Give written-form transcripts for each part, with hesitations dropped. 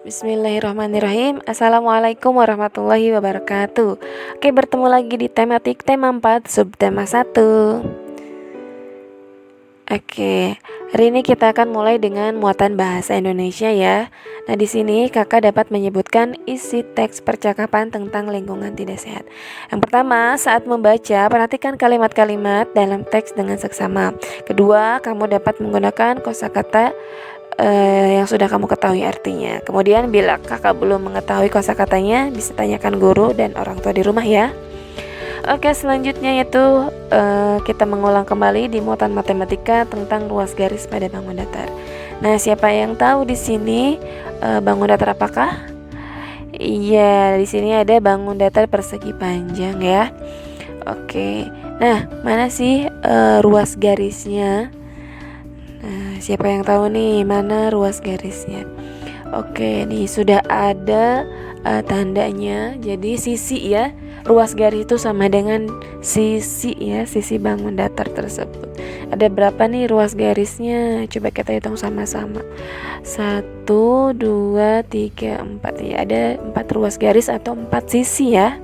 Bismillahirrahmanirrahim. Assalamualaikum warahmatullahi wabarakatuh. Oke, bertemu lagi di tematik tema 4 subtema 1. Oke, hari ini kita akan mulai dengan muatan bahasa Indonesia ya. Nah, di sini kakak dapat menyebutkan isi teks percakapan tentang lingkungan tidak sehat. Yang pertama, saat membaca, perhatikan kalimat-kalimat dalam teks dengan seksama. Kedua, kamu dapat menggunakan kosakata yang sudah kamu ketahui artinya. Kemudian bila kakak belum mengetahui kosakatanya, bisa tanyakan guru dan orang tua di rumah ya. Oke, selanjutnya yaitu kita mengulang kembali di muatan matematika tentang ruas garis pada bangun datar. Nah, siapa yang tahu di sini bangun datar apakah? Iya, di sini ada bangun datar persegi panjang ya. Oke. Nah, mana sih ruas garisnya? Nah, siapa yang tahu nih mana ruas garisnya? Oke, nih sudah ada tandanya. Jadi sisi ya, ruas garis itu sama dengan sisi ya, sisi bangun datar tersebut. Ada berapa nih ruas garisnya? Coba kita hitung sama-sama. 1, 2, 3, 4 ya. Ada 4 ruas garis atau 4 sisi ya.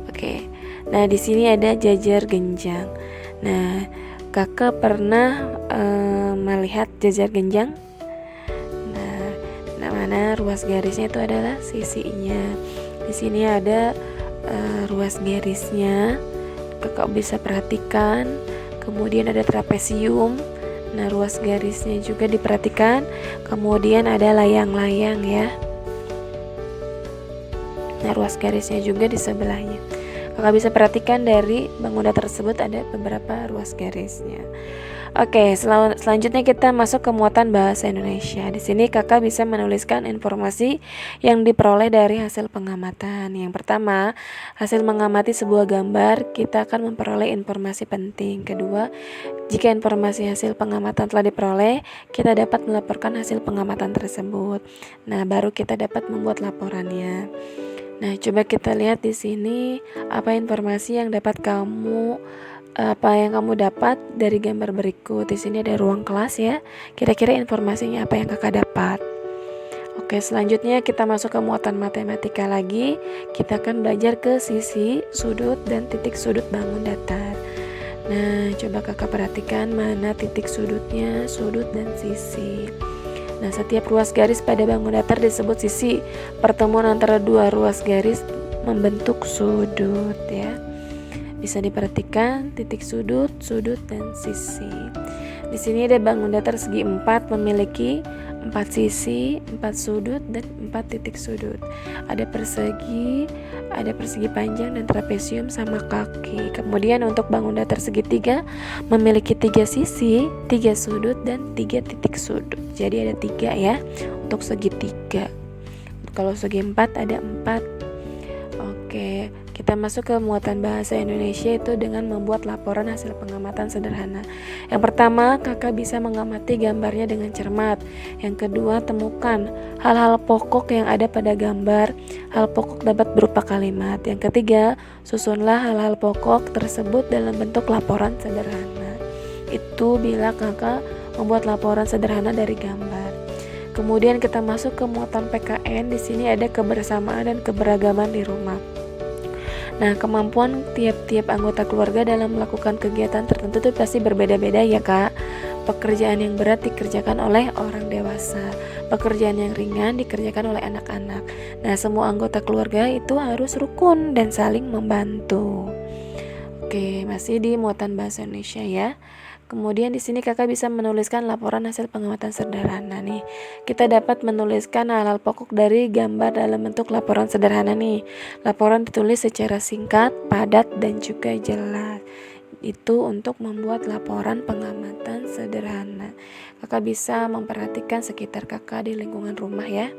Oke. Nah, di sini ada jajar genjang. Nah, kakak pernah melihat jajar genjang? Nah, mana ruas garisnya itu adalah sisinya. Di sini ada ruas garisnya. Kakak bisa perhatikan. Kemudian ada trapesium. Nah, ruas garisnya juga diperhatikan. Kemudian ada layang-layang ya. Nah, ruas garisnya juga di sebelahnya. Kakak bisa perhatikan dari bangunan tersebut ada beberapa ruas garisnya. Oke, selanjutnya kita masuk ke muatan bahasa Indonesia. Di sini kakak bisa menuliskan informasi yang diperoleh dari hasil pengamatan. Yang pertama, hasil mengamati sebuah gambar, kita akan memperoleh informasi penting. Kedua, jika informasi hasil pengamatan telah diperoleh, kita dapat melaporkan hasil pengamatan tersebut. Nah, baru kita dapat membuat laporannya. Nah, coba kita lihat di sini apa informasi yang kamu dapat dari gambar berikut. Di sini ada ruang kelas ya. Kira-kira informasinya apa yang kakak dapat? Oke, selanjutnya kita masuk ke muatan matematika lagi. Kita akan belajar ke sisi, sudut, dan titik sudut bangun datar. Nah, coba kakak perhatikan mana titik sudutnya, sudut, dan sisi. Nah, setiap ruas garis pada bangun datar disebut sisi. Pertemuan antara dua ruas garis membentuk sudut ya. Bisa diperhatikan titik sudut, sudut, dan sisi. Di sini ada bangun datar segi 4 memiliki 4 sisi, 4 sudut, dan 4 titik sudut. Ada persegi panjang, dan trapesium sama kaki. Kemudian untuk bangun datar segitiga memiliki 3 sisi, 3 sudut, dan 3 titik sudut. Jadi ada 3 ya untuk segitiga. Kalau segi 4 ada 4. Oke, kita masuk ke muatan bahasa Indonesia itu dengan membuat laporan hasil pengamatan sederhana. Yang pertama, kakak bisa mengamati gambarnya dengan cermat. Yang kedua, temukan hal-hal pokok yang ada pada gambar. Hal pokok dapat berupa kalimat. Yang ketiga, susunlah hal-hal pokok tersebut dalam bentuk laporan sederhana. Itu bila kakak membuat laporan sederhana dari gambar. Kemudian kita masuk ke muatan PKN. Di sini ada kebersamaan dan keberagaman di rumah. Nah, kemampuan tiap-tiap anggota keluarga dalam melakukan kegiatan tertentu itu pasti berbeda-beda ya kak. Pekerjaan yang berat dikerjakan oleh orang dewasa, pekerjaan yang ringan dikerjakan oleh anak-anak. Nah, semua anggota keluarga itu harus rukun dan saling membantu. Oke, masih di muatan bahasa Indonesia ya. Kemudian di sini kakak bisa menuliskan laporan hasil pengamatan sederhana nih. Kita dapat menuliskan hal-hal pokok dari gambar dalam bentuk laporan sederhana nih. Laporan ditulis secara singkat, padat, dan juga jelas. Itu untuk membuat laporan pengamatan sederhana. Kakak bisa memperhatikan sekitar kakak di lingkungan rumah ya.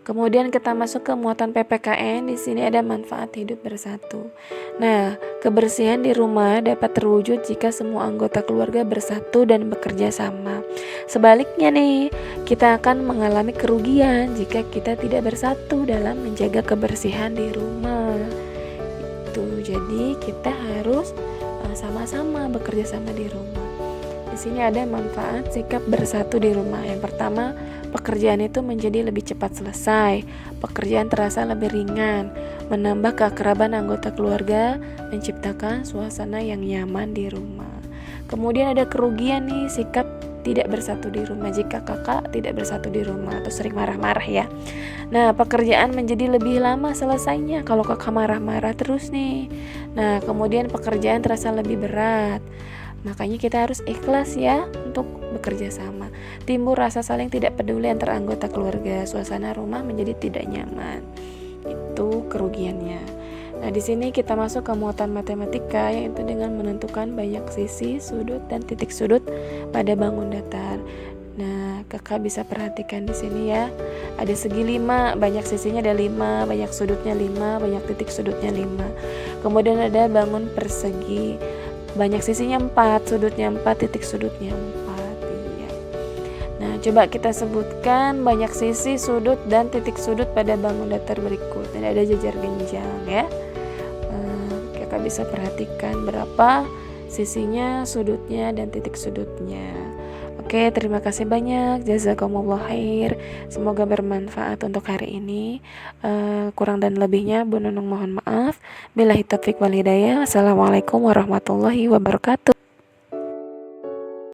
Kemudian kita masuk ke muatan PPKN. Di sini ada manfaat hidup bersatu. Nah, kebersihan di rumah dapat terwujud jika semua anggota keluarga bersatu dan bekerja sama. Sebaliknya nih, kita akan mengalami kerugian jika kita tidak bersatu dalam menjaga kebersihan di rumah. Itu jadi kita harus sama-sama bekerja sama di rumah. Di sini ada manfaat sikap bersatu di rumah. Yang pertama, pekerjaan itu menjadi lebih cepat selesai. Pekerjaan terasa lebih ringan, menambah keakraban anggota keluarga, menciptakan suasana yang nyaman di rumah. Kemudian ada kerugian nih, sikap tidak bersatu di rumah. Jika kakak tidak bersatu di rumah atau sering marah-marah ya. Nah, pekerjaan menjadi lebih lama selesainya kalau kakak marah-marah terus nih. Nah, kemudian pekerjaan terasa lebih berat. Makanya kita harus ikhlas ya untuk bekerja sama. Timbul rasa saling tidak peduli antar anggota keluarga. Suasana rumah menjadi tidak nyaman. Itu kerugiannya. Nah, di sini kita masuk ke muatan matematika, yaitu dengan menentukan banyak sisi, sudut, dan titik sudut pada bangun datar. Nah, kakak bisa perhatikan di sini ya. Ada segi 5, banyak sisinya ada 5, banyak sudutnya 5, banyak titik sudutnya 5. Kemudian ada bangun persegi, banyak sisinya 4, sudutnya 4, titik sudutnya 4. Iya. Nah, coba kita sebutkan banyak sisi, sudut, dan titik sudut pada bangun datar berikut. Dan ada jajar genjang ya. Kakak bisa perhatikan berapa sisinya, sudutnya, dan titik sudutnya. Oke, terima kasih banyak. Jazakumullah khair. Semoga bermanfaat untuk hari ini. Kurang dan lebihnya Bu Nunung mohon maaf. Billahi taufiq wal hidayah. Assalamualaikum warahmatullahi wabarakatuh.